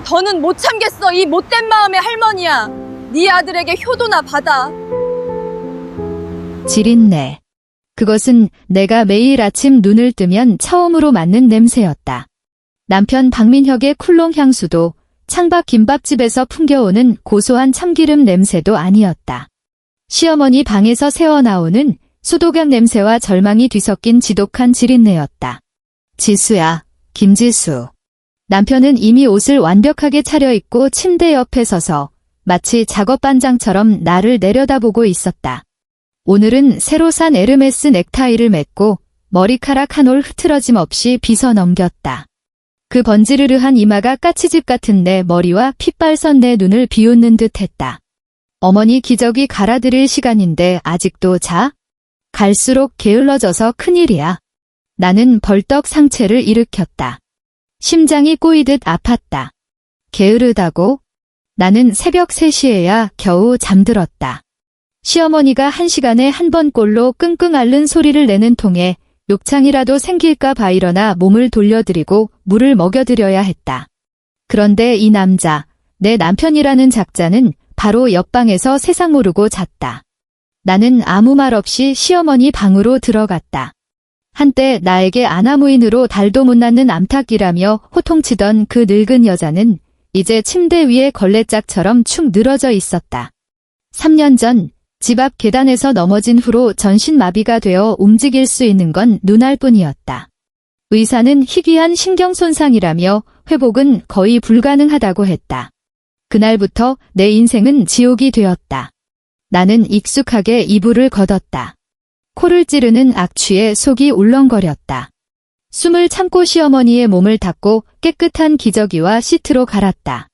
더는 못 참겠어, 이 못된 마음의 할머니야. 네 아들에게 효도나 받아. 지린내. 그것은 내가 매일 아침 눈을 뜨면 처음으로 맡는 냄새였다. 남편 박민혁의 쿨롱 향수도 창밖 김밥집에서 풍겨오는 고소한 참기름 냄새도 아니었다. 시어머니 방에서 새어나오는 수도경 냄새와 절망이 뒤섞인 지독한 지린내였다. 지수야, 김지수. 남편은 이미 옷을 완벽하게 차려입고 침대 옆에 서서 마치 작업반장처럼 나를 내려다보고 있었다. 오늘은 새로 산 에르메스 넥타이를 맸고 머리카락 한 올 흐트러짐 없이 빗어 넘겼다. 그 번지르르한 이마가 까치집 같은 내 머리와 핏발선 내 눈을 비웃는 듯했다. 어머니 기저귀 갈아드릴 시간인데 아직도 자? 갈수록 게을러져서 큰일이야. 나는 벌떡 상체를 일으켰다. 심장이 꼬이듯 아팠다. 게으르다고? 나는 새벽 3시에야 겨우 잠들었다. 시어머니가 1시간에 한 번꼴로 끙끙 앓는 소리를 내는 통에 욕창이라도 생길까 봐 일어나 몸을 돌려드리고 물을 먹여드려야 했다. 그런데 이 남자, 내 남편이라는 작자는 바로 옆방에서 세상 모르고 잤다. 나는 아무 말 없이 시어머니 방으로 들어갔다. 한때 나에게 아나무인으로 달도 못 낳는 암탉이라며 호통치던 그 늙은 여자는 이제 침대 위에 걸레짝처럼 축 늘어져 있었다. 3년 전 집 앞 계단에서 넘어진 후로 전신마비가 되어 움직일 수 있는 건 눈알 뿐이었다. 의사는 희귀한 신경손상이라며 회복은 거의 불가능하다고 했다. 그날부터 내 인생은 지옥이 되었다. 나는 익숙하게 이불을 걷었다. 코를 찌르는 악취에 속이 울렁거렸다. 숨을 참고 시어머니의 몸을 닦고 깨끗한 기저귀와 시트로 갈았다.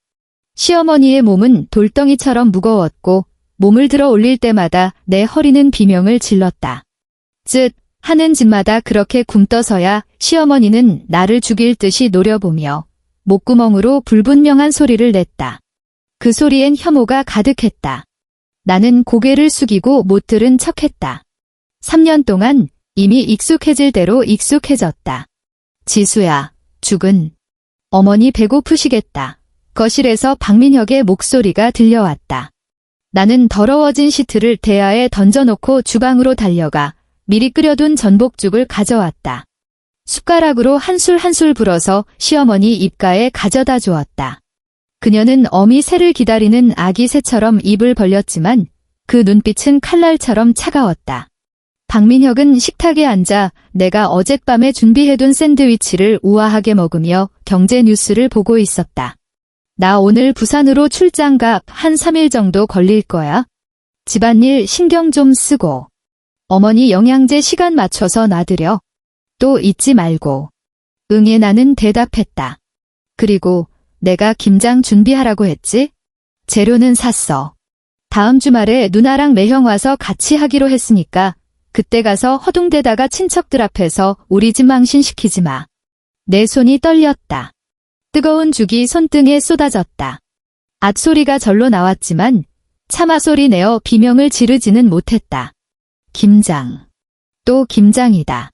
시어머니의 몸은 돌덩이처럼 무거웠고 몸을 들어 올릴 때마다 내 허리는 비명을 질렀다. 쯧 하는 짓마다 그렇게 굼떠서야 시어머니는 나를 죽일 듯이 노려보며 목구멍으로 불분명한 소리를 냈다. 그 소리엔 혐오가 가득했다. 나는 고개를 숙이고 못 들은 척했다. 3년 동안 이미 익숙해질 대로 익숙해졌다. 지수야, 죽은. 어머니 배고프시겠다. 거실에서 박민혁의 목소리가 들려왔다. 나는 더러워진 시트를 대야에 던져놓고 주방으로 달려가 미리 끓여둔 전복죽을 가져왔다. 숟가락으로 한 술 한 술 불어서 시어머니 입가에 가져다 주었다. 그녀는 어미 새를 기다리는 아기 새처럼 입을 벌렸지만 그 눈빛은 칼날처럼 차가웠다. 박민혁은 식탁에 앉아 내가 어젯밤에 준비해둔 샌드위치를 우아하게 먹으며 경제 뉴스를 보고 있었다. 나 오늘 부산으로 출장 가 한 3일 정도 걸릴 거야. 집안일 신경 좀 쓰고. 어머니 영양제 시간 맞춰서 놔드려. 또 잊지 말고. 응에 나는 대답했다. 그리고 내가 김장 준비하라고 했지? 재료는 샀어. 다음 주말에 누나랑 매형 와서 같이 하기로 했으니까 그때 가서 허둥대다가 친척들 앞에서 우리 집 망신시키지 마. 내 손이 떨렸다. 뜨거운 죽이 손등에 쏟아졌다. 앗소리가 절로 나왔지만 차마 소리 내어 비명을 지르지는 못했다. 김장. 또 김장이다.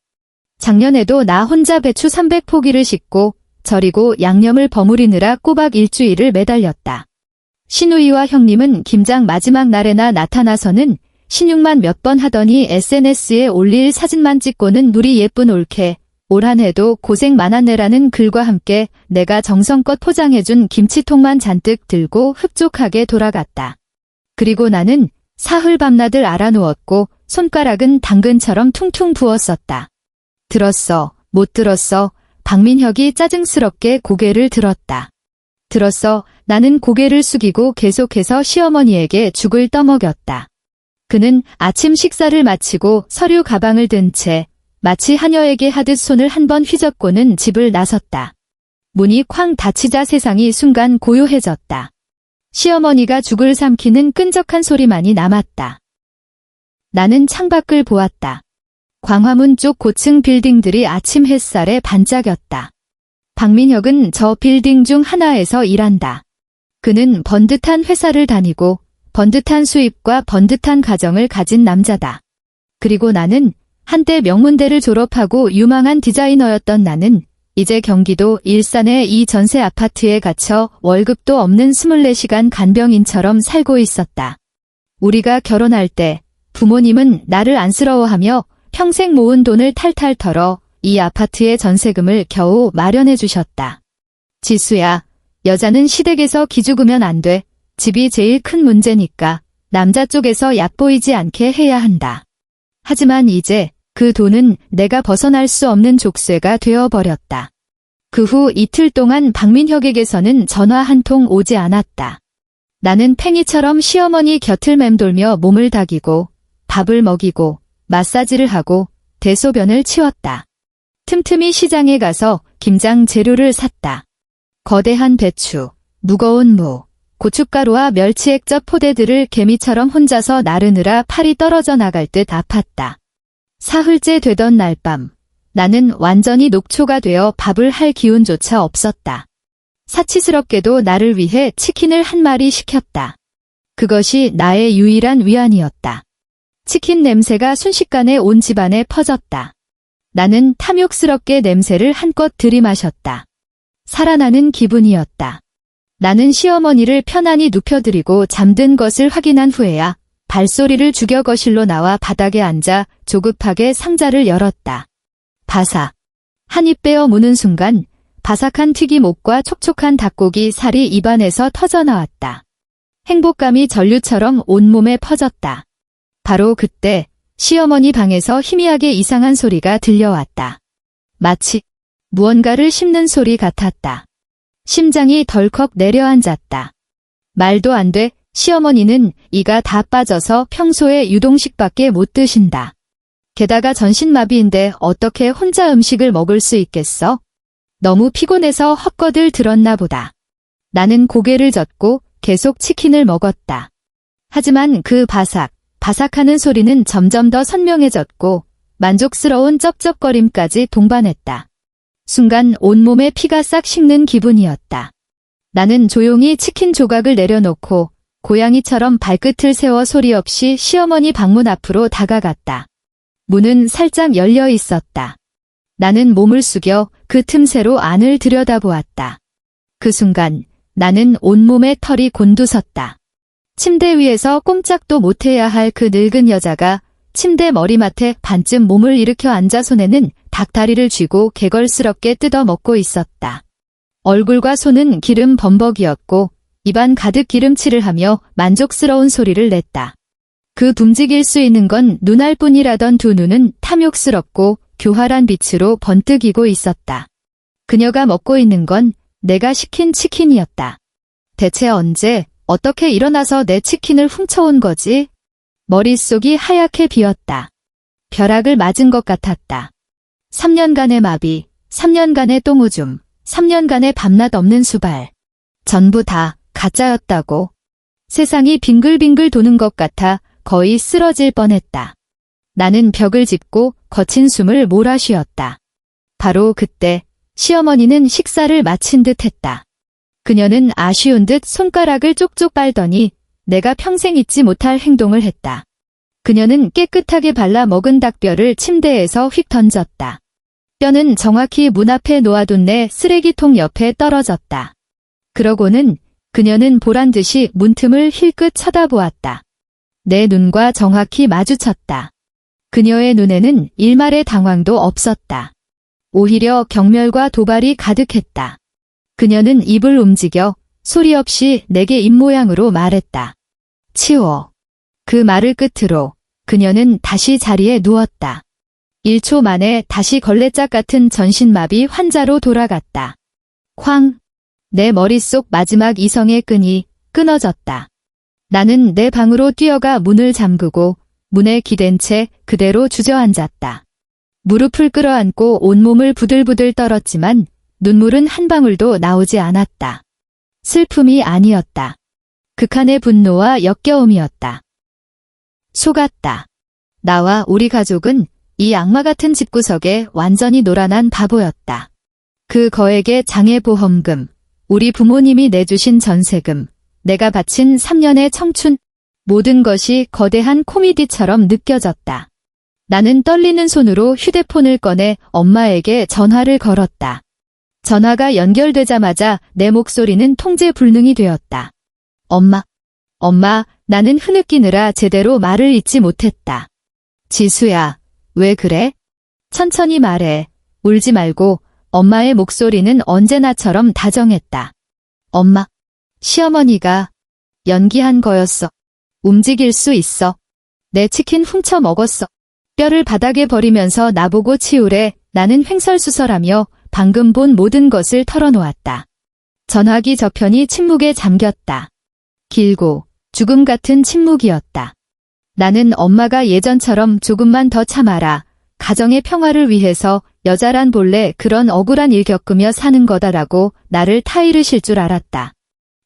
작년에도 나 혼자 배추 300포기를 싣고 절이고 양념을 버무리느라 꼬박 일주일을 매달렸다. 시누이와 형님은 김장 마지막 날에나 나타나서는 신육만 몇 번 하더니 SNS에 올릴 사진만 찍고는 누리 예쁜 올케. 올 한 해도 고생 많았네라는 글과 함께 내가 정성껏 포장해준 김치통만 잔뜩 들고 흡족하게 돌아갔다. 그리고 나는 사흘 밤낮을 알아누웠고 손가락은 당근처럼 퉁퉁 부었었다. 들었어, 못 들었어. 박민혁이 짜증스럽게 고개를 들었다. 들었어. 나는 고개를 숙이고 계속해서 시어머니에게 죽을 떠먹였다. 그는 아침 식사를 마치고 서류 가방을 든 채 마치 하녀에게 하듯 손을 한 번 휘젓고는 집을 나섰다. 문이 쾅 닫히자 세상이 순간 고요해졌다. 시어머니가 죽을 삼키는 끈적한 소리만이 남았다. 나는 창밖을 보았다. 광화문 쪽 고층 빌딩들이 아침 햇살에 반짝였다. 박민혁은 저 빌딩 중 하나에서 일한다. 그는 번듯한 회사를 다니고 번듯한 수입과 번듯한 가정을 가진 남자다. 그리고 나는 한때 명문대를 졸업하고 유망한 디자이너였던 나는 이제 경기도 일산의 이 전세 아파트에 갇혀 월급도 없는 24시간 간병인처럼 살고 있었다. 우리가 결혼할 때 부모님은 나를 안쓰러워하며 평생 모은 돈을 탈탈 털어 이 아파트의 전세금을 겨우 마련해 주셨다. 지수야, 여자는 시댁에서 기죽으면 안 돼. 집이 제일 큰 문제니까 남자 쪽에서 얕보이지 않게 해야 한다. 하지만 이제 그 돈은 내가 벗어날 수 없는 족쇄가 되어버렸다. 그 후 이틀 동안 박민혁에게서는 전화 한 통 오지 않았다. 나는 팽이처럼 시어머니 곁을 맴돌며 몸을 다기고 밥을 먹이고 마사지를 하고 대소변을 치웠다. 틈틈이 시장에 가서 김장 재료를 샀다. 거대한 배추, 무거운 무, 고춧가루와 멸치액젓 포대들을 개미처럼 혼자서 나르느라 팔이 떨어져 나갈 듯 아팠다. 사흘째 되던 날 밤, 나는 완전히 녹초가 되어 밥을 할 기운조차 없었다. 사치스럽게도 나를 위해 치킨을 한 마리 시켰다. 그것이 나의 유일한 위안이었다. 치킨 냄새가 순식간에 온 집안에 퍼졌다. 나는 탐욕스럽게 냄새를 한껏 들이마셨다. 살아나는 기분이었다. 나는 시어머니를 편안히 눕혀드리고 잠든 것을 확인한 후에야 발소리를 죽여 거실로 나와 바닥에 앉아 조급하게 상자를 열었다. 바삭. 한 입 빼어 무는 순간 바삭한 튀김옷과 촉촉한 닭고기 살이 입안에서 터져나왔다. 행복감이 전류처럼 온몸에 퍼졌다. 바로 그때 시어머니 방에서 희미하게 이상한 소리가 들려왔다. 마치 무언가를 씹는 소리 같았다. 심장이 덜컥 내려앉았다. 말도 안 돼. 시어머니는 이가 다 빠져서 평소에 유동식밖에 못 드신다. 게다가 전신마비인데 어떻게 혼자 음식을 먹을 수 있겠어? 너무 피곤해서 헛거들 들었나 보다. 나는 고개를 젓고 계속 치킨을 먹었다. 하지만 그 바삭하는 소리는 점점 더 선명해졌고 만족스러운 쩝쩝거림까지 동반했다. 순간 온몸에 피가 싹 식는 기분이었다. 나는 조용히 치킨 조각을 내려놓고 고양이처럼 발끝을 세워 소리 없이 시어머니 방문 앞으로 다가갔다. 문은 살짝 열려 있었다. 나는 몸을 숙여 그 틈새로 안을 들여다보았다. 그 순간 나는 온몸에 털이 곤두섰다. 침대 위에서 꼼짝도 못해야 할 그 늙은 여자가 침대 머리맡에 반쯤 몸을 일으켜 앉아 손에는 닭다리를 쥐고 개걸스럽게 뜯어 먹고 있었다. 얼굴과 손은 기름 범벅이었고 입안 가득 기름칠을 하며 만족스러운 소리를 냈다. 그 움직일 수 있는 건 눈알 뿐이라던 두 눈은 탐욕스럽고 교활한 빛으로 번뜩이고 있었다. 그녀가 먹고 있는 건 내가 시킨 치킨이었다. 대체 언제, 어떻게 일어나서 내 치킨을 훔쳐온 거지? 머릿속이 하얗게 비었다. 벼락을 맞은 것 같았다. 3년간의 마비, 3년간의 똥오줌, 3년간의 밤낮 없는 수발. 전부 다 가짜였다고. 세상이 빙글빙글 도는 것 같아 거의 쓰러질 뻔했다. 나는 벽을 짚고 거친 숨을 몰아쉬었다. 바로 그때 시어머니는 식사를 마친 듯 했다. 그녀는 아쉬운 듯 손가락을 쪽쪽 빨더니 내가 평생 잊지 못할 행동을 했다. 그녀는 깨끗하게 발라 먹은 닭뼈를 침대에서 휙 던졌다. 뼈는 정확히 문 앞에 놓아둔 내 쓰레기통 옆에 떨어졌다. 그러고는 그녀는 보란듯이 문틈을 힐끗 쳐다보았다. 내 눈과 정확히 마주쳤다. 그녀의 눈에는 일말의 당황도 없었다. 오히려 경멸과 도발이 가득했다. 그녀는 입을 움직여 소리 없이 내게 입모양으로 말했다. 치워. 그 말을 끝으로 그녀는 다시 자리에 누웠다. 1초 만에 다시 걸레짝 같은 전신마비 환자로 돌아갔다. 쾅! 내 머릿속 마지막 이성의 끈이 끊어졌다. 나는 내 방으로 뛰어가 문을 잠그고 문에 기댄 채 그대로 주저앉았다. 무릎을 끌어안고 온몸을 부들부들 떨었지만 눈물은 한 방울도 나오지 않았다. 슬픔이 아니었다. 극한의 분노와 역겨움이었다. 속았다. 나와 우리 가족은 이 악마 같은 집구석에 완전히 노란한 바보였다. 그 거액의 장애보험금, 우리 부모님이 내주신 전세금, 내가 바친 3년의 청춘, 모든 것이 거대한 코미디처럼 느껴졌다. 나는 떨리는 손으로 휴대폰을 꺼내 엄마에게 전화를 걸었다. 전화가 연결되자마자 내 목소리는 통제 불능이 되었다. 엄마, 나는 흐느끼느라 제대로 말을 잇지 못했다. 지수야, 왜 그래? 천천히 말해. 울지 말고. 엄마의 목소리는 언제나처럼 다정했다. 엄마, 시어머니가 연기한 거였어. 움직일 수 있어. 내 치킨 훔쳐 먹었어. 뼈를 바닥에 버리면서 나보고 치우래. 나는 횡설수설하며 방금 본 모든 것을 털어놓았다. 전화기 저편이 침묵에 잠겼다. 길고 죽음 같은 침묵이었다. 나는 엄마가 예전처럼 조금만 더 참아라. 가정의 평화를 위해서 여자란 본래 그런 억울한 일 겪으며 사는 거다라고 나를 타이르실 줄 알았다.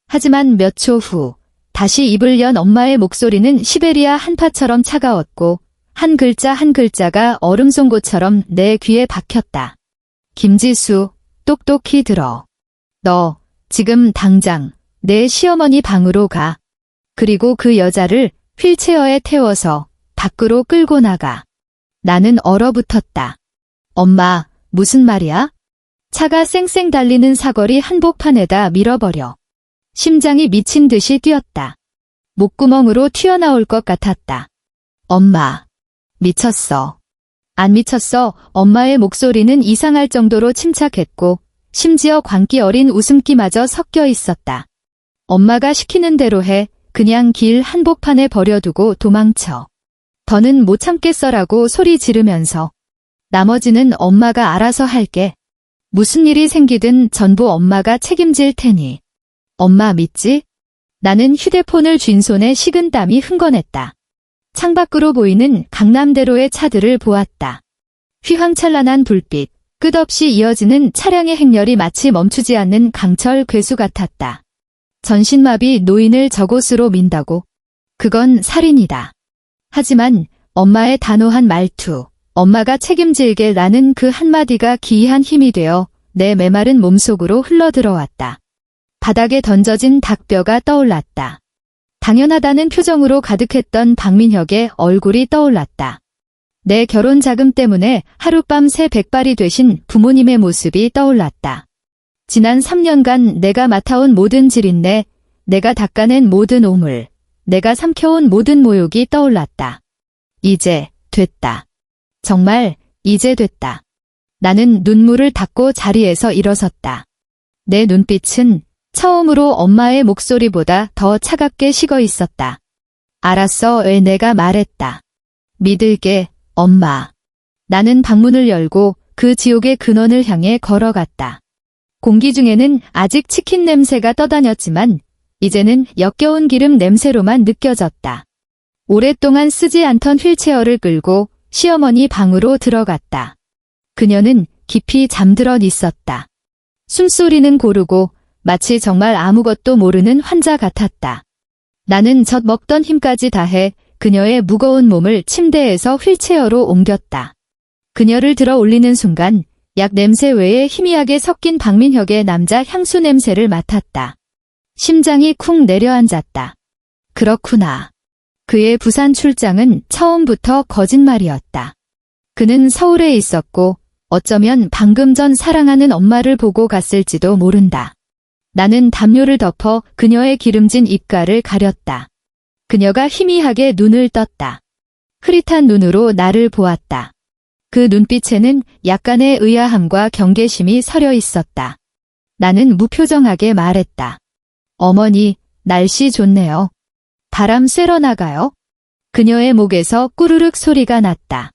하지만 몇 초 후 다시 입을 연 엄마의 목소리는 시베리아 한파처럼 차가웠고 한 글자 한 글자가 얼음 송곳처럼 내 귀에 박혔다. 김지수, 똑똑히 들어. 너 지금 당장 내 시어머니 방으로 가. 그리고 그 여자를 휠체어에 태워서 밖으로 끌고 나가. 나는 얼어붙었다. 엄마, 무슨 말이야? 차가 쌩쌩 달리는 사거리 한복판에다 밀어버려. 심장이 미친 듯이 뛰었다. 목구멍으로 튀어나올 것 같았다. 엄마, 미쳤어. 안 미쳤어. 엄마의 목소리는 이상할 정도로 침착했고 심지어 광기 어린 웃음기마저 섞여 있었다. 엄마가 시키는 대로 해. 그냥 길 한복판에 버려두고 도망쳐. 더는 못 참겠어라고 소리 지르면서 나머지는 엄마가 알아서 할게. 무슨 일이 생기든 전부 엄마가 책임질 테니. 엄마 믿지? 나는 휴대폰을 쥔 손에 식은 땀이 흥건했다. 창밖으로 보이는 강남대로의 차들을 보았다. 휘황찬란한 불빛, 끝없이 이어지는 차량의 행렬이 마치 멈추지 않는 강철 괴수 같았다. 전신마비 노인을 저곳으로 민다고? 그건 살인이다. 하지만 엄마의 단호한 말투, 엄마가 책임질게라는 그 한마디가 기이한 힘이 되어 내 메마른 몸속으로 흘러들어왔다. 바닥에 던져진 닭뼈가 떠올랐다. 당연하다는 표정으로 가득했던 박민혁의 얼굴이 떠올랐다. 내 결혼 자금 때문에 하룻밤 새 백발이 되신 부모님의 모습이 떠올랐다. 지난 3년간 내가 맡아온 모든 지린내, 내가 닦아낸 모든 오물, 내가 삼켜온 모든 모욕이 떠올랐다. 이제 됐다. 정말 이제 됐다. 나는 눈물을 닦고 자리에서 일어섰다. 내 눈빛은 처음으로 엄마의 목소리보다 더 차갑게 식어 있었다. 알았어, 왜 내가 말했다. 믿을게, 엄마. 나는 방문을 열고 그 지옥의 근원을 향해 걸어갔다. 공기 중에는 아직 치킨 냄새가 떠다녔지만 이제는 역겨운 기름 냄새로만 느껴졌다. 오랫동안 쓰지 않던 휠체어를 끌고 시어머니 방으로 들어갔다. 그녀는 깊이 잠들어 있었다. 숨소리는 고르고 마치 정말 아무것도 모르는 환자 같았다. 나는 젖 먹던 힘까지 다해 그녀의 무거운 몸을 침대에서 휠체어로 옮겼다. 그녀를 들어 올리는 순간 약 냄새 외에 희미하게 섞인 박민혁의 남자 향수 냄새를 맡았다. 심장이 쿵 내려앉았다. 그렇구나. 그의 부산 출장은 처음부터 거짓말이었다. 그는 서울에 있었고 어쩌면 방금 전 사랑하는 엄마를 보고 갔을지도 모른다. 나는 담요를 덮어 그녀의 기름진 입가를 가렸다. 그녀가 희미하게 눈을 떴다. 흐릿한 눈으로 나를 보았다. 그 눈빛에는 약간의 의아함과 경계심이 서려 있었다. 나는 무표정하게 말했다. 어머니, 날씨 좋네요. 바람 쐬러 나가요? 그녀의 목에서 꾸르륵 소리가 났다.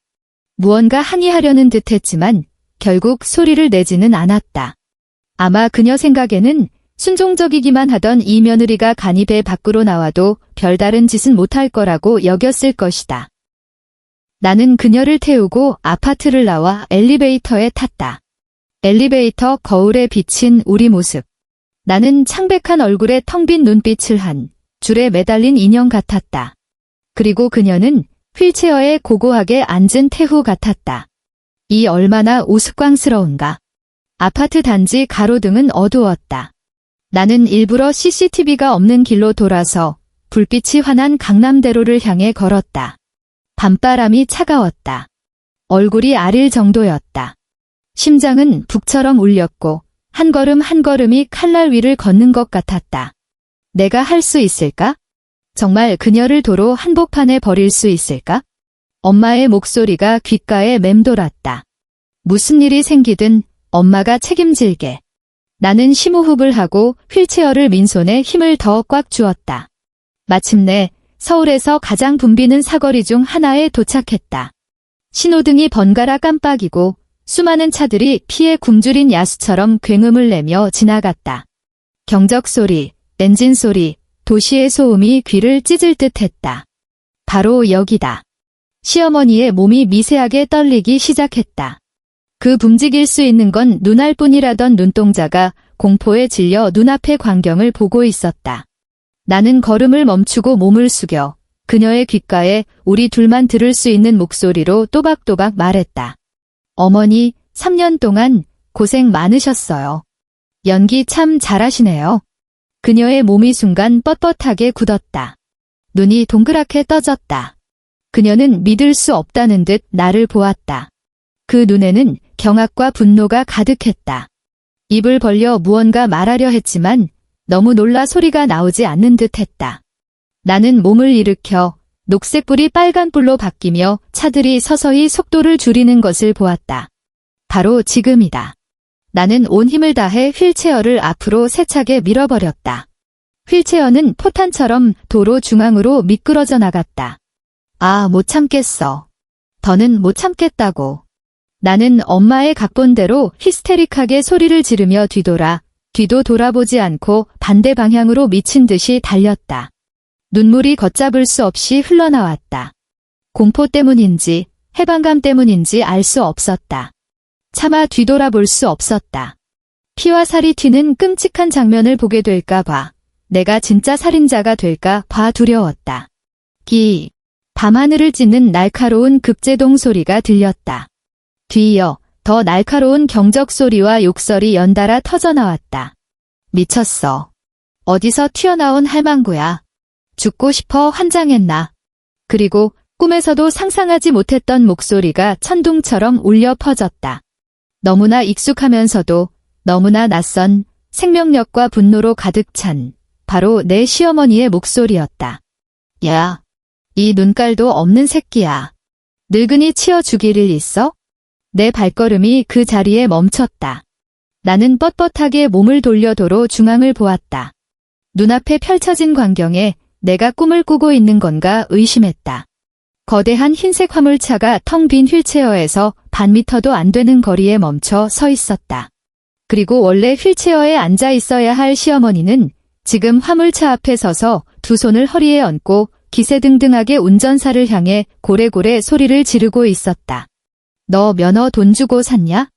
무언가 항의하려는 듯 했지만 결국 소리를 내지는 않았다. 아마 그녀 생각에는 순종적이기만 하던 이 며느리가 간이 배 밖으로 나와도 별다른 짓은 못할 거라고 여겼을 것이다. 나는 그녀를 태우고 아파트를 나와 엘리베이터에 탔다. 엘리베이터 거울에 비친 우리 모습. 나는 창백한 얼굴에 텅 빈 눈빛을 한 줄에 매달린 인형 같았다. 그리고 그녀는 휠체어에 고고하게 앉은 태후 같았다. 이 얼마나 우스꽝스러운가. 아파트 단지 가로등은 어두웠다. 나는 일부러 CCTV가 없는 길로 돌아서 불빛이 환한 강남대로를 향해 걸었다. 밤바람이 차가웠다. 얼굴이 아릴 정도였다. 심장은 북처럼 울렸고 한 걸음 한 걸음이 칼날 위를 걷는 것 같았다. 내가 할 수 있을까? 정말 그녀를 도로 한복판에 버릴 수 있을까? 엄마의 목소리가 귓가에 맴돌았다. 무슨 일이 생기든 엄마가 책임질게. 나는 심호흡을 하고 휠체어를 민 손에 힘을 더 꽉 주었다. 마침내 서울에서 가장 붐비는 사거리 중 하나에 도착했다. 신호등이 번갈아 깜빡이고 수많은 차들이 피에 굶주린 야수처럼 굉음을 내며 지나갔다. 경적 소리, 엔진 소리, 도시의 소음이 귀를 찢을 듯 했다. 바로 여기다. 시어머니의 몸이 미세하게 떨리기 시작했다. 그 움직일 수 있는 건 눈알뿐이라던 눈동자가 공포에 질려 눈앞의 광경을 보고 있었다. 나는 걸음을 멈추고 몸을 숙여 그녀의 귓가에 우리 둘만 들을 수 있는 목소리로 또박또박 말했다. 어머니, 3년 동안 고생 많으셨어요. 연기 참 잘하시네요. 그녀의 몸이 순간 뻣뻣하게 굳었다. 눈이 동그랗게 떠졌다. 그녀는 믿을 수 없다는 듯 나를 보았다. 그 눈에는 경악과 분노가 가득했다. 입을 벌려 무언가 말하려 했지만 너무 놀라 소리가 나오지 않는 듯 했다. 나는 몸을 일으켜 녹색불이 빨간불로 바뀌며 차들이 서서히 속도를 줄이는 것을 보았다. 바로 지금이다. 나는 온 힘을 다해 휠체어를 앞으로 세차게 밀어버렸다. 휠체어는 포탄처럼 도로 중앙으로 미끄러져 나갔다. 아, 못 참겠어. 더는 못 참겠다고. 나는 엄마의 각본대로 히스테릭하게 소리를 지르며 뒤도 돌아보지 않고 반대 방향으로 미친 듯이 달렸다. 눈물이 걷잡을 수 없이 흘러나왔다. 공포 때문인지 해방감 때문인지 알 수 없었다. 차마 뒤돌아볼 수 없었다. 피와 살이 튀는 끔찍한 장면을 보게 될까봐, 내가 진짜 살인자가 될까봐 두려웠다. 밤하늘을 찢는 날카로운 급제동 소리가 들렸다. 뒤이어 더 날카로운 경적 소리와 욕설이 연달아 터져나왔다. 미쳤어. 어디서 튀어나온 할망구야. 죽고 싶어 환장했나. 그리고 꿈에서도 상상하지 못했던 목소리가 천둥처럼 울려 퍼졌다. 너무나 익숙하면서도 너무나 낯선 생명력과 분노로 가득 찬 바로 내 시어머니의 목소리였다. 야, 이 눈깔도 없는 새끼야. 늙은이 치어 죽일 일 있어? 내 발걸음이 그 자리에 멈췄다. 나는 뻣뻣하게 몸을 돌려 도로 중앙을 보았다. 눈앞에 펼쳐진 광경에 내가 꿈을 꾸고 있는 건가 의심했다. 거대한 흰색 화물차가 텅 빈 휠체어에서 반 미터도 안 되는 거리에 멈춰 서 있었다. 그리고 원래 휠체어에 앉아 있어야 할 시어머니는 지금 화물차 앞에 서서 두 손을 허리에 얹고 기세등등하게 운전사를 향해 고래고래 소리를 지르고 있었다. 너 면허 돈 주고 샀냐?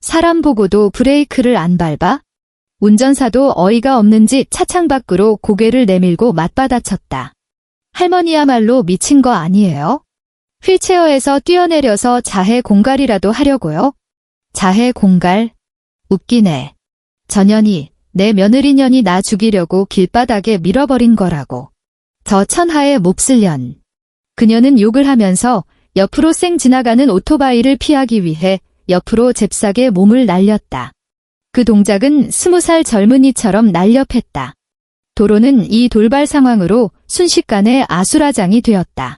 사람 보고도 브레이크를 안 밟아? 운전사도 어이가 없는지 차창 밖으로 고개를 내밀고 맞받아쳤다. 할머니야말로 미친 거 아니에요? 휠체어에서 뛰어내려서 자해 공갈이라도 하려고요? 자해 공갈? 웃기네. 전현이, 내 며느리년이 나 죽이려고 길바닥에 밀어버린 거라고. 저 천하의 몹쓸 년. 그녀는 욕을 하면서 옆으로 쌩 지나가는 오토바이를 피하기 위해 옆으로 잽싸게 몸을 날렸다. 그 동작은 20살 젊은이처럼 날렵했다. 도로는 이 돌발 상황으로 순식간에 아수라장이 되었다.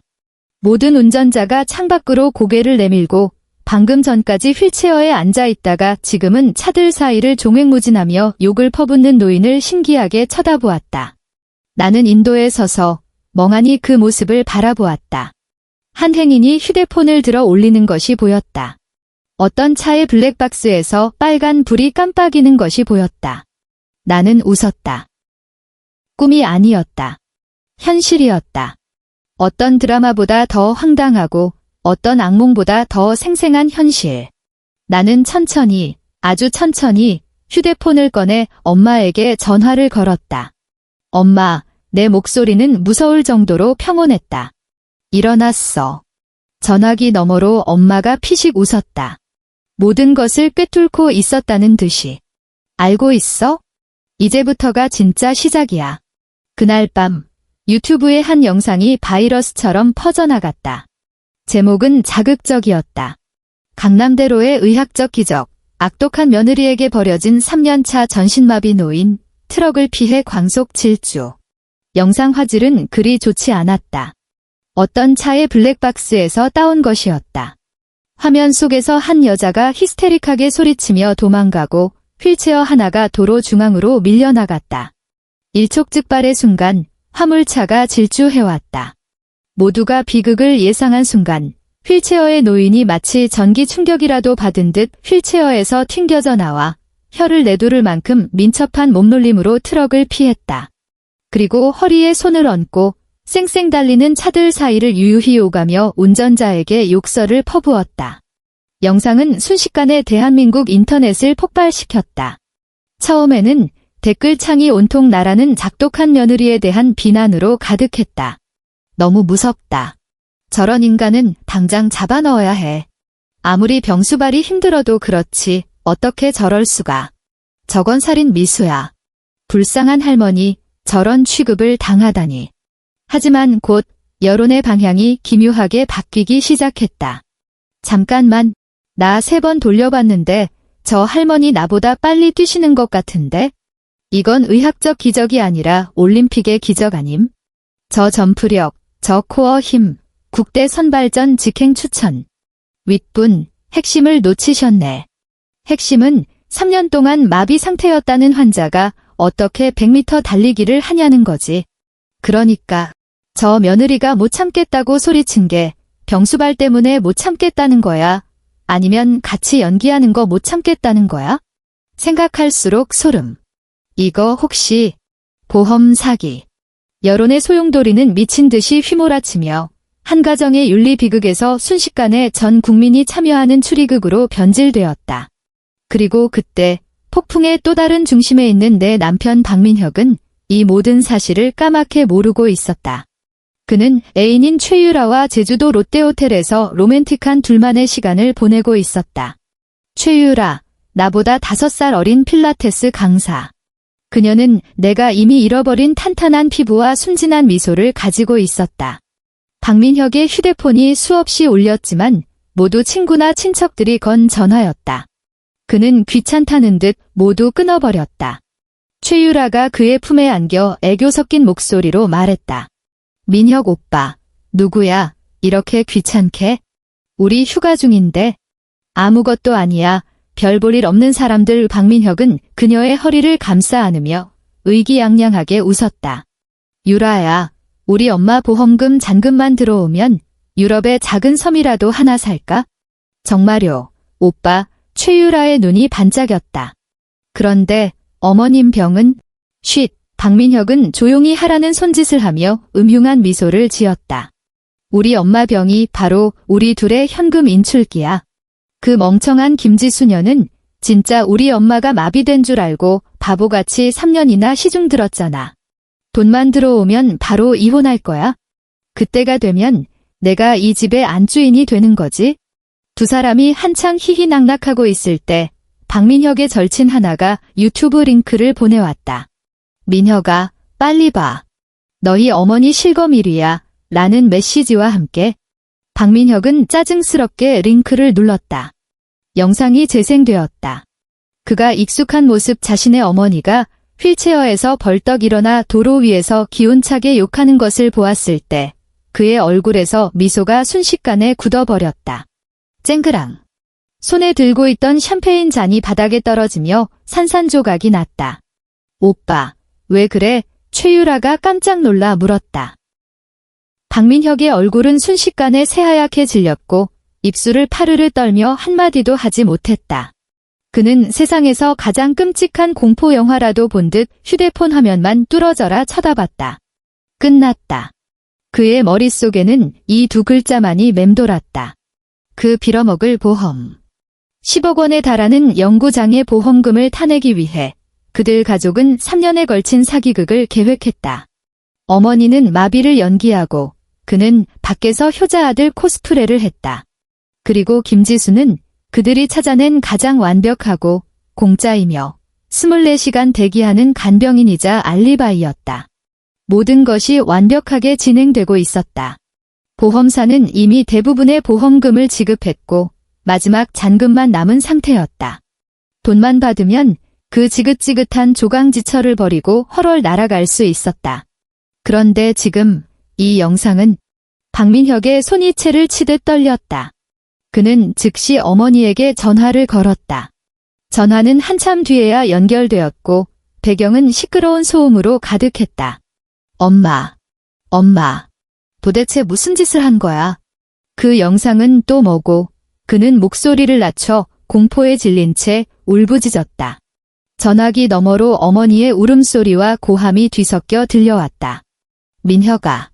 모든 운전자가 창밖으로 고개를 내밀고 방금 전까지 휠체어에 앉아 있다가 지금은 차들 사이를 종횡무진하며 욕을 퍼붓는 노인을 신기하게 쳐다보았다. 나는 인도에 서서 멍하니 그 모습을 바라보았다. 한 행인이 휴대폰을 들어 올리는 것이 보였다. 어떤 차의 블랙박스에서 빨간 불이 깜빡이는 것이 보였다. 나는 웃었다. 꿈이 아니었다. 현실이었다. 어떤 드라마보다 더 황당하고 어떤 악몽보다 더 생생한 현실. 나는 천천히, 아주 천천히 휴대폰을 꺼내 엄마에게 전화를 걸었다. 엄마, 내 목소리는 무서울 정도로 평온했다. 일어났어. 전화기 너머로 엄마가 피식 웃었다. 모든 것을 꿰뚫고 있었다는 듯이. 알고 있어? 이제부터가 진짜 시작이야. 그날 밤 유튜브의 한 영상이 바이러스처럼 퍼져나갔다. 제목은 자극적이었다. 강남대로의 의학적 기적, 악독한 며느리에게 버려진 3년차 전신마비 노인, 트럭을 피해 광속 질주. 영상 화질은 그리 좋지 않았다. 어떤 차의 블랙박스에서 따온 것이었다. 화면 속에서 한 여자가 히스테릭하게 소리치며 도망가고 휠체어 하나가 도로 중앙으로 밀려나갔다. 일촉즉발의 순간 화물차가 질주해왔다. 모두가 비극을 예상한 순간 휠체어의 노인이 마치 전기 충격이라도 받은 듯 휠체어에서 튕겨져 나와 혀를 내두를 만큼 민첩한 몸놀림으로 트럭을 피했다. 그리고 허리에 손을 얹고 쌩쌩 달리는 차들 사이를 유유히 오가며 운전자에게 욕설을 퍼부었다. 영상은 순식간에 대한민국 인터넷을 폭발시켰다. 처음에는 댓글창이 온통 나라는 작독한 며느리에 대한 비난으로 가득했다. 너무 무섭다. 저런 인간은 당장 잡아 넣어야 해. 아무리 병수발이 힘들어도 그렇지 어떻게 저럴 수가. 저건 살인 미수야. 불쌍한 할머니 저런 취급을 당하다니. 하지만 곧 여론의 방향이 기묘하게 바뀌기 시작했다. 잠깐만, 나 3번 돌려봤는데 저 할머니 나보다 빨리 뛰시는 것 같은데? 이건 의학적 기적이 아니라 올림픽의 기적 아님? 저 점프력, 저 코어 힘, 국대 선발전 직행 추천. 윗분, 핵심을 놓치셨네. 핵심은 3년 동안 마비 상태였다는 환자가 어떻게 100m 달리기를 하냐는 거지. 그러니까 저 며느리가 못 참겠다고 소리친 게 병수발 때문에 못 참겠다는 거야? 아니면 같이 연기하는 거 못 참겠다는 거야? 생각할수록 소름. 이거 혹시 보험 사기. 여론의 소용돌이는 미친 듯이 휘몰아치며 한 가정의 윤리 비극에서 순식간에 전 국민이 참여하는 추리극으로 변질되었다. 그리고 그때 폭풍의 또 다른 중심에 있는 내 남편 박민혁은 이 모든 사실을 까맣게 모르고 있었다. 그는 애인인 최유라와 제주도 롯데호텔에서 로맨틱한 둘만의 시간을 보내고 있었다. 최유라, 나보다 5살 어린 필라테스 강사. 그녀는 내가 이미 잃어버린 탄탄한 피부와 순진한 미소를 가지고 있었다. 박민혁의 휴대폰이 수없이 울렸지만 모두 친구나 친척들이 건 전화였다. 그는 귀찮다는 듯 모두 끊어버렸다. 최유라가 그의 품에 안겨 애교 섞인 목소리로 말했다. 민혁 오빠, 누구야? 이렇게 귀찮게? 우리 휴가 중인데. 아무것도 아니야. 별 볼 일 없는 사람들. 박민혁은 그녀의 허리를 감싸 안으며 의기양양하게 웃었다. 유라야, 우리 엄마 보험금 잔금만 들어오면 유럽의 작은 섬이라도 하나 살까? 정말요, 오빠. 최유라의 눈이 반짝였다. 그런데 어머님 병은? 쉿. 박민혁은 조용히 하라는 손짓을 하며 음흉한 미소를 지었다. 우리 엄마 병이 바로 우리 둘의 현금 인출기야. 그 멍청한 김지수녀는 진짜 우리 엄마가 마비된 줄 알고 바보같이 3년이나 시중 들었잖아. 돈만 들어오면 바로 이혼할 거야. 그때가 되면 내가 이 집의 안주인이 되는 거지. 두 사람이 한창 희희낙낙하고 있을 때 박민혁의 절친 하나가 유튜브 링크를 보내왔다. 민혁아, 빨리 봐. 너희 어머니 실검 1위야. 라는 메시지와 함께 박민혁은 짜증스럽게 링크를 눌렀다. 영상이 재생되었다. 그가 익숙한 모습 자신의 어머니가 휠체어에서 벌떡 일어나 도로 위에서 기운차게 욕하는 것을 보았을 때 그의 얼굴에서 미소가 순식간에 굳어버렸다. 쨍그랑. 손에 들고 있던 샴페인 잔이 바닥에 떨어지며 산산조각이 났다. 오빠, 왜 그래? 최유라가 깜짝 놀라 물었다. 박민혁의 얼굴은 순식간에 새하얗게 질렸고 입술을 파르르 떨며 한마디도 하지 못했다. 그는 세상에서 가장 끔찍한 공포 영화라도 본 듯 휴대폰 화면만 뚫어져라 쳐다봤다. 끝났다. 그의 머릿속에는 이 두 글자만이 맴돌았다. 그 빌어먹을 보험. 10억 원에 달하는 영구장애 보험금을 타내기 위해 그들 가족은 3년에 걸친 사기극을 계획했다. 어머니는 마비를 연기하고 그는 밖에서 효자 아들 코스프레를 했다. 그리고 김지수는 그들이 찾아낸 가장 완벽하고 공짜이며 24시간 대기하는 간병인이자 알리바이였다. 모든 것이 완벽하게 진행되고 있었다. 보험사는 이미 대부분의 보험금을 지급했고 마지막 잔금만 남은 상태였다. 돈만 받으면 그 지긋지긋한 조강지처를 버리고 헐헐 날아갈 수 있었다. 그런데 지금 이 영상은 박민혁의 손이 채를 치듯 떨렸다. 그는 즉시 어머니에게 전화를 걸었다. 전화는 한참 뒤에야 연결되었고 배경은 시끄러운 소음으로 가득했다. 엄마, 도대체 무슨 짓을 한 거야? 그 영상은 또 뭐고? 그는 목소리를 낮춰 공포에 질린 채 울부짖었다. 전화기 너머로 어머니의 울음소리와 고함이 뒤섞여 들려왔다. 민혁아,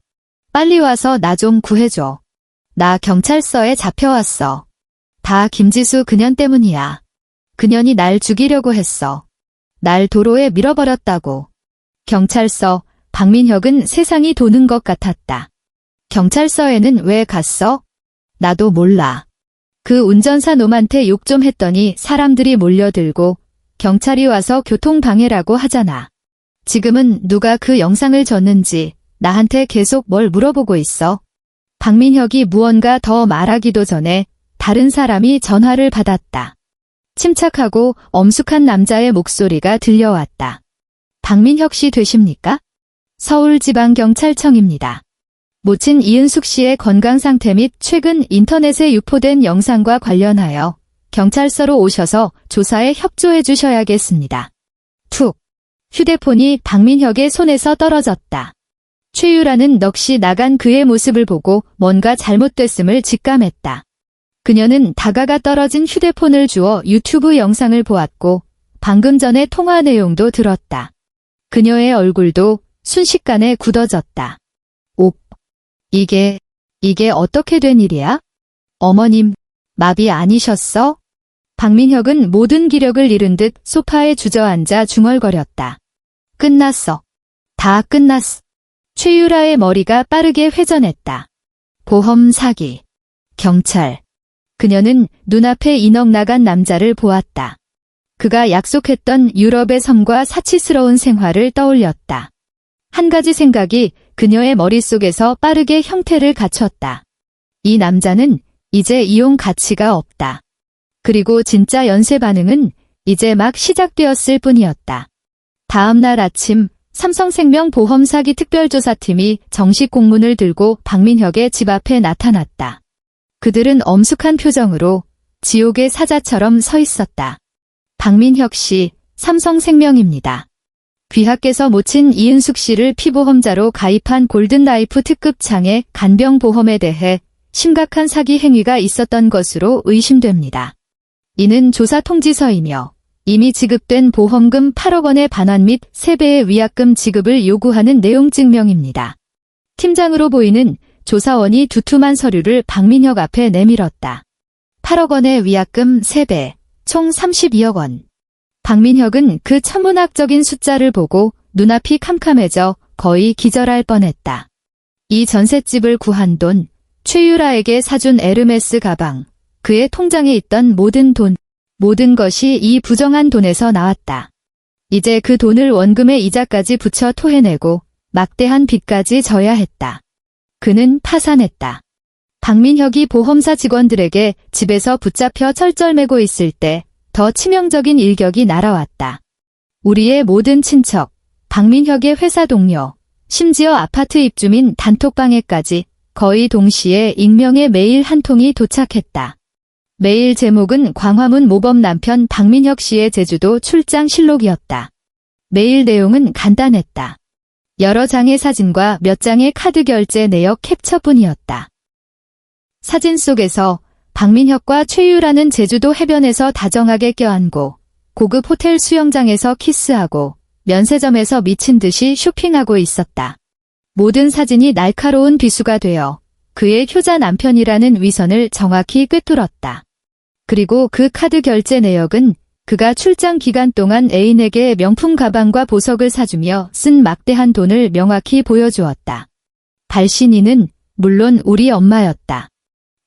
빨리 와서 나 좀 구해줘. 나 경찰서에 잡혀왔어. 다 김지수 그년 때문이야. 그년이 날 죽이려고 했어. 날 도로에 밀어버렸다고. 경찰서, 박민혁은 세상이 도는 것 같았다. 경찰서에는 왜 갔어? 나도 몰라. 그 운전사 놈한테 욕 좀 했더니 사람들이 몰려들고 경찰이 와서 교통방해라고 하잖아. 지금은 누가 그 영상을 줬는지 나한테 계속 뭘 물어보고 있어. 박민혁이 무언가 더 말하기도 전에 다른 사람이 전화를 받았다. 침착하고 엄숙한 남자의 목소리가 들려왔다. 박민혁 씨 되십니까? 서울지방경찰청입니다. 모친 이은숙 씨의 건강 상태 및 최근 인터넷에 유포된 영상과 관련하여 경찰서로 오셔서 조사에 협조해 주셔야겠습니다. 툭. 휴대폰이 박민혁의 손에서 떨어졌다. 최유라는 넋이 나간 그의 모습을 보고 뭔가 잘못됐음을 직감했다. 그녀는 다가가 떨어진 휴대폰을 주워 유튜브 영상을 보았고 방금 전의 통화 내용도 들었다. 그녀의 얼굴도 순식간에 굳어졌다. 옵. 이게 어떻게 된 일이야? 어머님, 마비 아니셨어? 박민혁은 모든 기력을 잃은 듯 소파에 주저앉아 중얼거렸다. 끝났어. 다 끝났어. 최유라의 머리가 빠르게 회전했다. 보험 사기. 경찰. 그녀는 눈앞에 인억 나간 남자를 보았다. 그가 약속했던 유럽의 섬과 사치스러운 생활을 떠올렸다. 한 가지 생각이 그녀의 머릿속에서 빠르게 형태를 갖췄다. 이 남자는 이제 이용 가치가 없다. 그리고 진짜 연쇄 반응은 이제 막 시작되었을 뿐이었다. 다음 날 아침 삼성생명 보험 사기 특별조사팀이 정식 공문을 들고 박민혁의 집 앞에 나타났다. 그들은 엄숙한 표정으로 지옥의 사자처럼 서 있었다. 박민혁 씨, 삼성생명입니다. 귀하께서 모친 이은숙 씨를 피보험자로 가입한 골든라이프 특급 장애 간병보험에 대해 심각한 사기 행위가 있었던 것으로 의심됩니다. 이는 조사 통지서이며 이미 지급된 보험금 8억 원의 반환 및 3배의 위약금 지급을 요구하는 내용 증명입니다. 팀장으로 보이는 조사원이 두툼한 서류를 박민혁 앞에 내밀었다. 8억 원의 위약금 3배, 총 32억 원. 박민혁은 그 천문학적인 숫자를 보고 눈앞이 캄캄해져 거의 기절할 뻔했다. 이 전셋집을 구한 돈, 최유라에게 사준 에르메스 가방, 그의 통장에 있던 모든 돈, 모든 것이 이 부정한 돈에서 나왔다. 이제 그 돈을 원금의 이자까지 붙여 토해내고 막대한 빚까지 져야 했다. 그는 파산했다. 박민혁이 보험사 직원들에게 집에서 붙잡혀 철절매고 있을 때 더 치명적인 일격이 날아왔다. 우리의 모든 친척, 박민혁의 회사 동료, 심지어 아파트 입주민 단톡방에까지 거의 동시에 익명의 메일 한 통이 도착했다. 메일 제목은 광화문 모범 남편 박민혁 씨의 제주도 출장 실록이었다. 메일 내용은 간단했다. 여러 장의 사진과 몇 장의 카드 결제 내역 캡처뿐이었다. 사진 속에서 박민혁과 최유라는 제주도 해변에서 다정하게 껴안고 고급 호텔 수영장에서 키스하고 면세점에서 미친 듯이 쇼핑하고 있었다. 모든 사진이 날카로운 비수가 되어 그의 효자 남편이라는 위선을 정확히 꿰뚫었다. 그리고 그 카드 결제 내역은 그가 출장 기간 동안 애인에게 명품 가방과 보석을 사주며 쓴 막대한 돈을 명확히 보여주었다. 발신인은 물론 우리 엄마였다.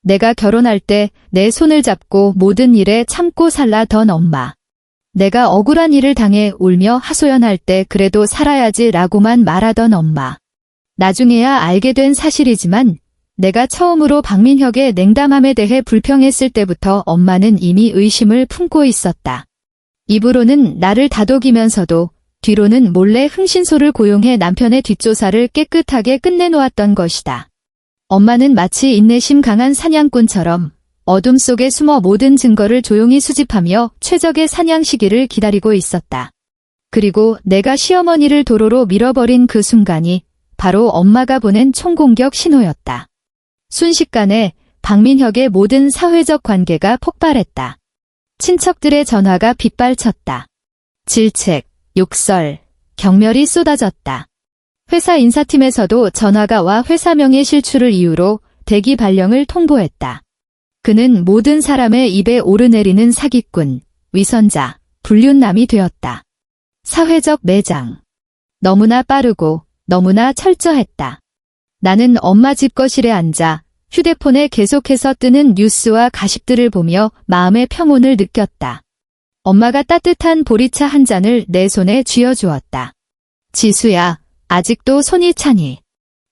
내가 결혼할 때 내 손을 잡고 모든 일에 참고 살라던 엄마. 내가 억울한 일을 당해 울며 하소연할 때 그래도 살아야지 라고만 말하던 엄마. 나중에야 알게 된 사실이지만 내가 처음으로 박민혁의 냉담함에 대해 불평했을 때부터 엄마는 이미 의심을 품고 있었다. 입으로는 나를 다독이면서도 뒤로는 몰래 흥신소를 고용해 남편의 뒷조사를 깨끗하게 끝내놓았던 것이다. 엄마는 마치 인내심 강한 사냥꾼처럼 어둠 속에 숨어 모든 증거를 조용히 수집하며 최적의 사냥 시기를 기다리고 있었다. 그리고 내가 시어머니를 도로로 밀어버린 그 순간이 바로 엄마가 보낸 총공격 신호였다. 순식간에 박민혁의 모든 사회적 관계가 폭발했다. 친척들의 전화가 빗발쳤다. 질책, 욕설, 경멸이 쏟아졌다. 회사 인사팀에서도 전화가 와 회사명의 실추를 이유로 대기 발령을 통보했다. 그는 모든 사람의 입에 오르내리는 사기꾼, 위선자, 불륜남이 되었다. 사회적 매장. 너무나 빠르고 너무나 철저했다. 나는 엄마 집 거실에 앉아 휴대폰에 계속해서 뜨는 뉴스와 가십들을 보며 마음의 평온을 느꼈다. 엄마가 따뜻한 보리차 한 잔을 내 손에 쥐어주었다. 지수야, 아직도 손이 차니?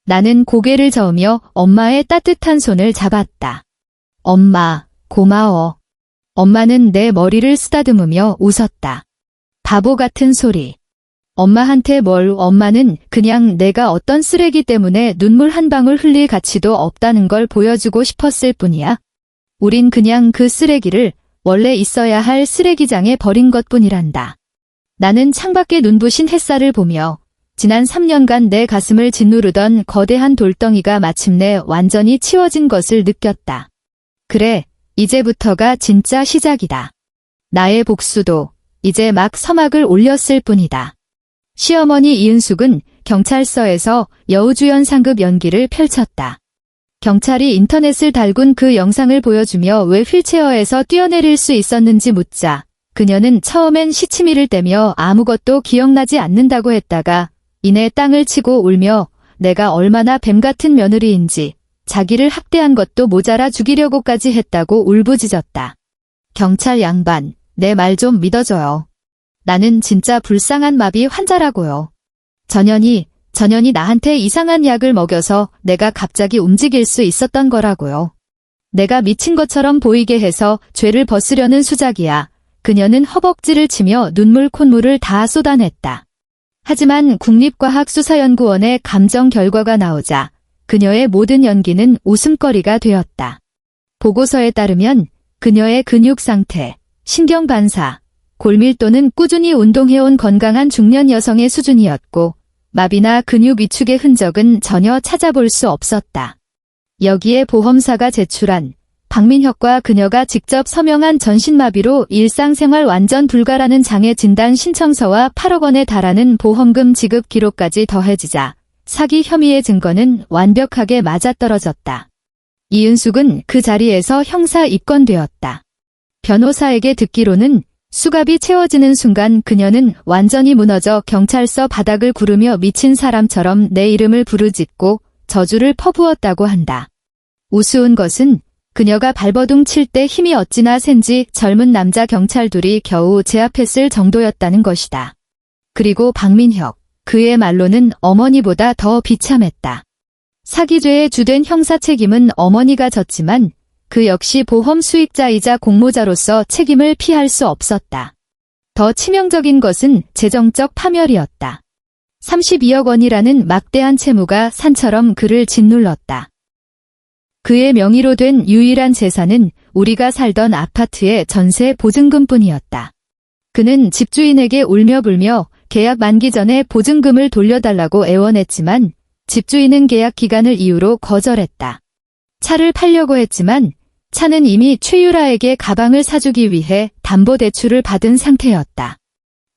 나는 고개를 저으며 엄마의 따뜻한 손을 잡았다. 엄마, 고마워. 엄마는 내 머리를 쓰다듬으며 웃었다. 바보 같은 소리. 엄마한테 뭘 엄마는 그냥 내가 어떤 쓰레기 때문에 눈물 한 방울 흘릴 가치도 없다는 걸 보여주고 싶었을 뿐이야. 우린 그냥 그 쓰레기를 원래 있어야 할 쓰레기장에 버린 것뿐이란다. 나는 창밖에 눈부신 햇살을 보며 지난 3년간 내 가슴을 짓누르던 거대한 돌덩이가 마침내 완전히 치워진 것을 느꼈다. 그래, 이제부터가 진짜 시작이다. 나의 복수도 이제 막 서막을 올렸을 뿐이다. 시어머니 이은숙은 경찰서에서 여우주연 상급 연기를 펼쳤다. 경찰이 인터넷을 달군 그 영상을 보여주며 왜 휠체어에서 뛰어내릴 수 있었는지 묻자 그녀는 처음엔 시치미를 떼며 아무것도 기억나지 않는다고 했다가 이내 땅을 치고 울며 내가 얼마나 뱀 같은 며느리인지 자기를 학대한 것도 모자라 죽이려고까지 했다고 울부짖었다. 경찰 양반, 내 말 좀 믿어줘요. 나는 진짜 불쌍한 마비 환자라고요. 전현이 나한테 이상한 약을 먹여서 내가 갑자기 움직일 수 있었던 거라고요. 내가 미친 것처럼 보이게 해서 죄를 벗으려는 수작이야. 그녀는 허벅지를 치며 눈물 콧물을 다 쏟아냈다. 하지만 국립과학수사연구원의 감정 결과가 나오자 그녀의 모든 연기는 웃음거리가 되었다. 보고서에 따르면 그녀의 근육 상태, 신경 반사, 골밀도는 꾸준히 운동해온 건강한 중년 여성의 수준이었고 마비나 근육 위축의 흔적은 전혀 찾아볼 수 없었다. 여기에 보험사가 제출한 박민혁과 그녀가 직접 서명한 전신마비로 일상생활 완전 불가라는 장애 진단 신청서와 8억 원에 달하는 보험금 지급 기록까지 더해지자 사기 혐의의 증거는 완벽하게 맞아떨어졌다. 이은숙은 그 자리에서 형사 입건되었다. 변호사에게 듣기로는 수갑이 채워지는 순간 그녀는 완전히 무너져 경찰서 바닥을 구르며 미친 사람처럼 내 이름을 부르짖고 저주를 퍼부었다고 한다. 우스운 것은 그녀가 발버둥 칠 때 힘이 어찌나 센지 젊은 남자 경찰 둘이 겨우 제압했을 정도였다는 것이다. 그리고 박민혁, 그의 말로는 어머니보다 더 비참했다. 사기죄의 주된 형사 책임은 어머니가 졌지만 그 역시 보험 수익자이자 공모자로서 책임을 피할 수 없었다. 더 치명적인 것은 재정적 파멸이었다. 32억 원이라는 막대한 채무가 산처럼 그를 짓눌렀다. 그의 명의로 된 유일한 재산은 우리가 살던 아파트의 전세 보증금뿐이었다. 그는 집주인에게 울며불며 계약 만기 전에 보증금을 돌려달라고 애원했지만 집주인은 계약 기간을 이유로 거절했다. 차를 팔려고 했지만 차는 이미 최유라에게 가방을 사주기 위해 담보대출을 받은 상태였다.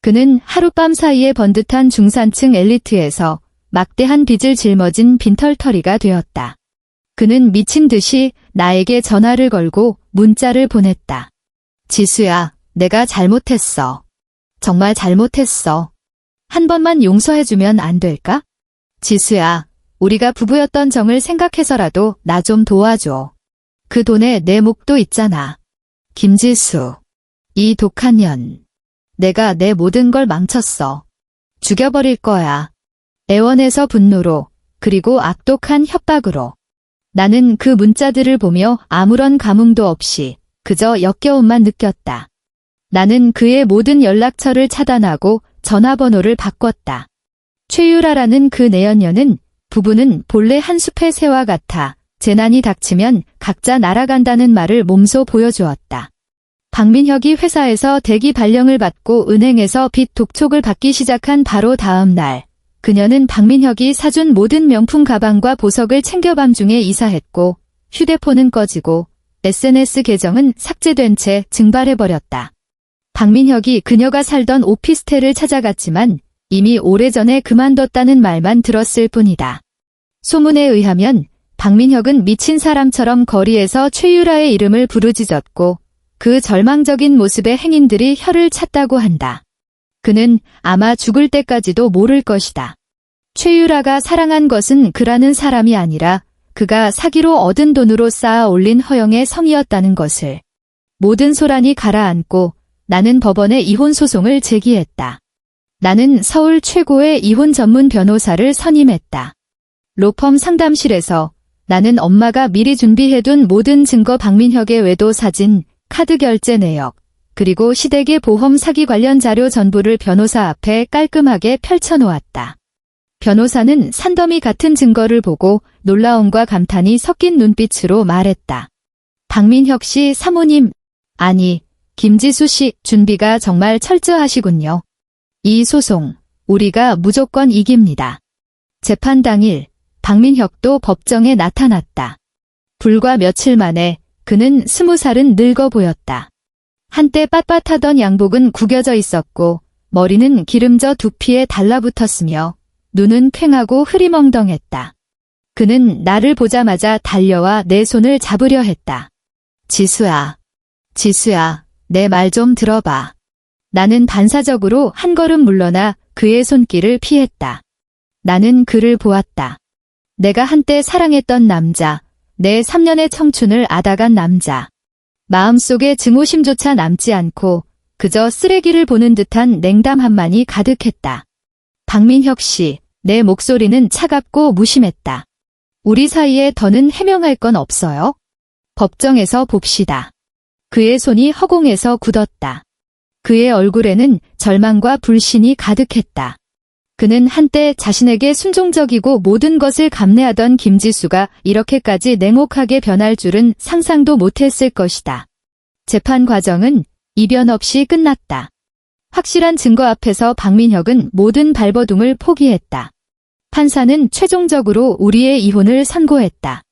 그는 하룻밤 사이에 번듯한 중산층 엘리트에서 막대한 빚을 짊어진 빈털터리가 되었다. 그는 미친 듯이 나에게 전화를 걸고 문자를 보냈다. 지수야, 내가 잘못했어. 정말 잘못했어. 한 번만 용서해주면 안 될까? 지수야, 우리가 부부였던 정을 생각해서라도 나 좀 도와줘. 그 돈에 내 목도 있잖아. 김지수. 이 독한 년. 내가 내 모든 걸 망쳤어. 죽여버릴 거야. 애원에서 분노로, 그리고 악독한 협박으로. 나는 그 문자들을 보며 아무런 감흥도 없이 그저 역겨움만 느꼈다. 나는 그의 모든 연락처를 차단하고 전화번호를 바꿨다. 최유라라는 그 내연녀는 부부는 본래 한 숲의 새와 같아 재난이 닥치면 각자 날아간다는 말을 몸소 보여주었다. 박민혁이 회사에서 대기 발령을 받고 은행에서 빚 독촉을 받기 시작한 바로 다음 날, 그녀는 박민혁이 사준 모든 명품 가방과 보석을 챙겨 밤중에 이사했고, 휴대폰은 꺼지고 SNS 계정은 삭제된 채 증발해버렸다. 박민혁이 그녀가 살던 오피스텔을 찾아갔지만 이미 오래전에 그만뒀다는 말만 들었을 뿐이다. 소문에 의하면 박민혁은 미친 사람처럼 거리에서 최유라의 이름을 부르짖었고 그 절망적인 모습에 행인들이 혀를 찼다고 한다. 그는 아마 죽을 때까지도 모를 것이다. 최유라가 사랑한 것은 그라는 사람이 아니라 그가 사기로 얻은 돈으로 쌓아 올린 허영의 성이었다는 것을. 모든 소란이 가라앉고 나는 법원에 이혼 소송을 제기했다. 나는 서울 최고의 이혼 전문 변호사를 선임했다. 로펌 상담실에서 나는 엄마가 미리 준비해둔 모든 증거 박민혁의 외도 사진, 카드 결제 내역, 그리고 시댁의 보험 사기 관련 자료 전부를 변호사 앞에 깔끔하게 펼쳐놓았다. 변호사는 산더미 같은 증거를 보고 놀라움과 감탄이 섞인 눈빛으로 말했다. 박민혁 씨 사모님, 아니, 김지수 씨 준비가 정말 철저하시군요. 이 소송, 우리가 무조건 이깁니다. 재판 당일, 박민혁도 법정에 나타났다. 불과 며칠 만에 그는 20살은 늙어 보였다. 한때 빳빳하던 양복은 구겨져 있었고 머리는 기름져 두피에 달라붙었으며 눈은 퀭하고 흐리멍덩했다. 그는 나를 보자마자 달려와 내 손을 잡으려 했다. 지수야, 지수야, 내 말 좀 들어봐. 나는 반사적으로 한 걸음 물러나 그의 손길을 피했다. 나는 그를 보았다. 내가 한때 사랑했던 남자, 내 3년의 청춘을 앗아간 남자. 마음속에 증오심조차 남지 않고 그저 쓰레기를 보는 듯한 냉담함만이 가득했다. 박민혁 씨, 내 목소리는 차갑고 무심했다. 우리 사이에 더는 해명할 건 없어요? 법정에서 봅시다. 그의 손이 허공에서 굳었다. 그의 얼굴에는 절망과 불신이 가득했다. 그는 한때 자신에게 순종적이고 모든 것을 감내하던 김지수가 이렇게까지 냉혹하게 변할 줄은 상상도 못했을 것이다. 재판 과정은 이변 없이 끝났다. 확실한 증거 앞에서 박민혁은 모든 발버둥을 포기했다. 판사는 최종적으로 우리의 이혼을 선고했다.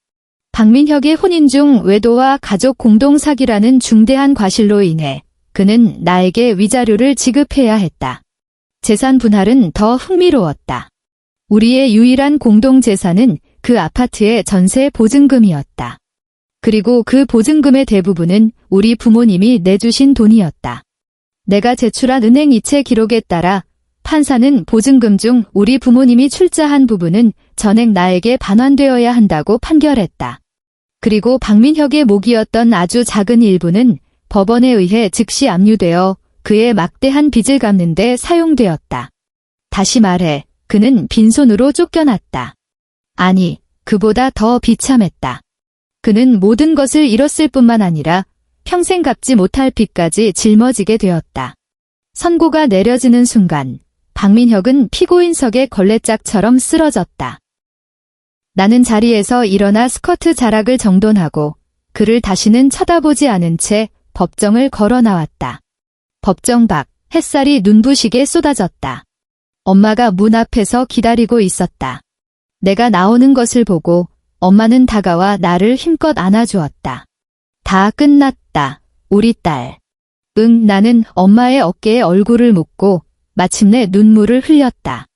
박민혁의 혼인 중 외도와 가족 공동 사기라는 중대한 과실로 인해 그는 나에게 위자료를 지급해야 했다. 재산 분할은 더 흥미로웠다. 우리의 유일한 공동 재산은 그 아파트의 전세 보증금이었다. 그리고 그 보증금의 대부분은 우리 부모님이 내주신 돈이었다. 내가 제출한 은행 이체 기록에 따라 판사는 보증금 중 우리 부모님이 출자한 부분은 전액 나에게 반환되어야 한다고 판결했다. 그리고 박민혁의 몫이었던 아주 작은 일부는 법원에 의해 즉시 압류되어 그의 막대한 빚을 갚는 데 사용되었다. 다시 말해, 그는 빈손으로 쫓겨났다. 아니, 그보다 더 비참했다. 그는 모든 것을 잃었을 뿐만 아니라 평생 갚지 못할 빚까지 짊어지게 되었다. 선고가 내려지는 순간 박민혁은 피고인석의 걸레짝처럼 쓰러졌다. 나는 자리에서 일어나 스커트 자락을 정돈하고 그를 다시는 쳐다보지 않은 채 법정을 걸어 나왔다. 법정 밖 햇살이 눈부시게 쏟아졌다. 엄마가 문 앞에서 기다리고 있었다. 내가 나오는 것을 보고 엄마는 다가와 나를 힘껏 안아주었다. 다 끝났다, 우리 딸. 응, 나는 엄마의 어깨에 얼굴을 묻고 마침내 눈물을 흘렸다.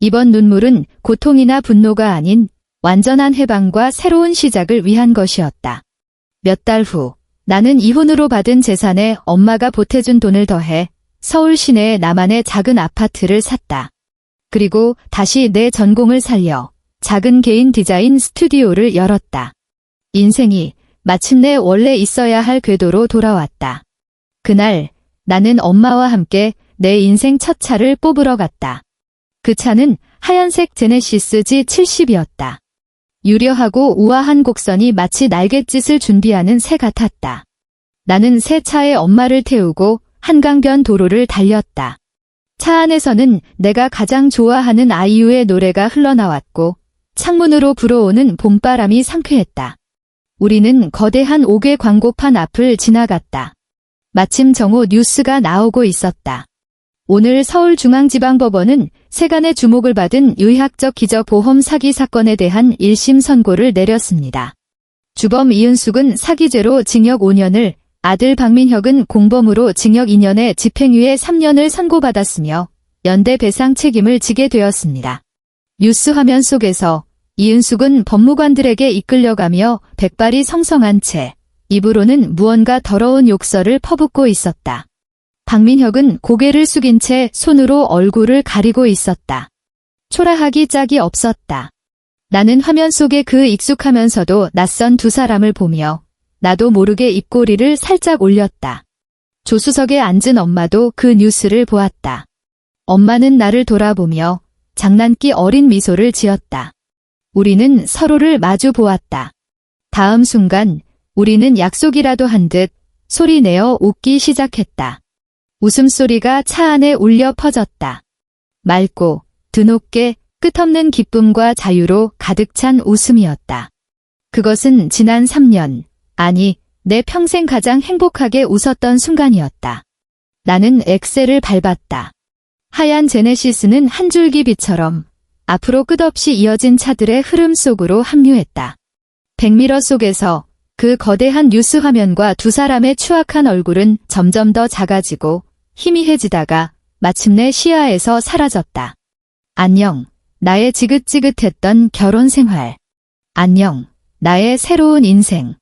이번 눈물은 고통이나 분노가 아닌 완전한 해방과 새로운 시작을 위한 것이었다. 몇 달 후, 나는 이혼으로 받은 재산에 엄마가 보태준 돈을 더해 서울 시내의 나만의 작은 아파트를 샀다. 그리고 다시 내 전공을 살려 작은 개인 디자인 스튜디오를 열었다. 인생이 마침내 원래 있어야 할 궤도로 돌아왔다. 그날 나는 엄마와 함께 내 인생 첫 차를 뽑으러 갔다. 그 차는 하얀색 제네시스 G70이었다. 유려하고 우아한 곡선이 마치 날갯짓을 준비하는 새 같았다. 나는 새 차에 엄마를 태우고 한강변 도로를 달렸다. 차 안에서는 내가 가장 좋아하는 아이유의 노래가 흘러나왔고 창문으로 불어오는 봄바람이 상쾌했다. 우리는 거대한 5개 광고판 앞을 지나갔다. 마침 정오 뉴스가 나오고 있었다. 오늘 서울중앙지방법원은 세간의 주목을 받은 유의학적 기저보험 사기 사건에 대한 1심 선고를 내렸습니다. 주범 이은숙은 사기죄로 징역 5년을, 아들 박민혁은 공범으로 징역 2년에 집행유예 3년을 선고받았으며 연대 배상 책임을 지게 되었습니다. 뉴스 화면 속에서 이은숙은 법무관들에게 이끌려가며 백발이 성성한 채 입으로는 무언가 더러운 욕설을 퍼붓고 있었다. 박민혁은 고개를 숙인 채 손으로 얼굴을 가리고 있었다. 초라하기 짝이 없었다. 나는 화면 속에 그 익숙하면서도 낯선 두 사람을 보며 나도 모르게 입꼬리를 살짝 올렸다. 조수석에 앉은 엄마도 그 뉴스를 보았다. 엄마는 나를 돌아보며 장난기 어린 미소를 지었다. 우리는 서로를 마주 보았다. 다음 순간 우리는 약속이라도 한 듯 소리내어 웃기 시작했다. 웃음소리가 차 안에 울려 퍼졌다. 맑고 드높게 끝없는 기쁨과 자유로 가득 찬 웃음이었다. 그것은 지난 3년, 아니 내 평생 가장 행복하게 웃었던 순간이었다. 나는 엑셀을 밟았다. 하얀 제네시스는 한 줄기 빛처럼 앞으로 끝없이 이어진 차들의 흐름 속으로 합류했다. 백미러 속에서 그 거대한 뉴스 화면과 두 사람의 추악한 얼굴은 점점 더 작아지고 희미해지다가 마침내 시야에서 사라졌다. 안녕, 나의 지긋지긋했던 결혼 생활. 안녕, 나의 새로운 인생.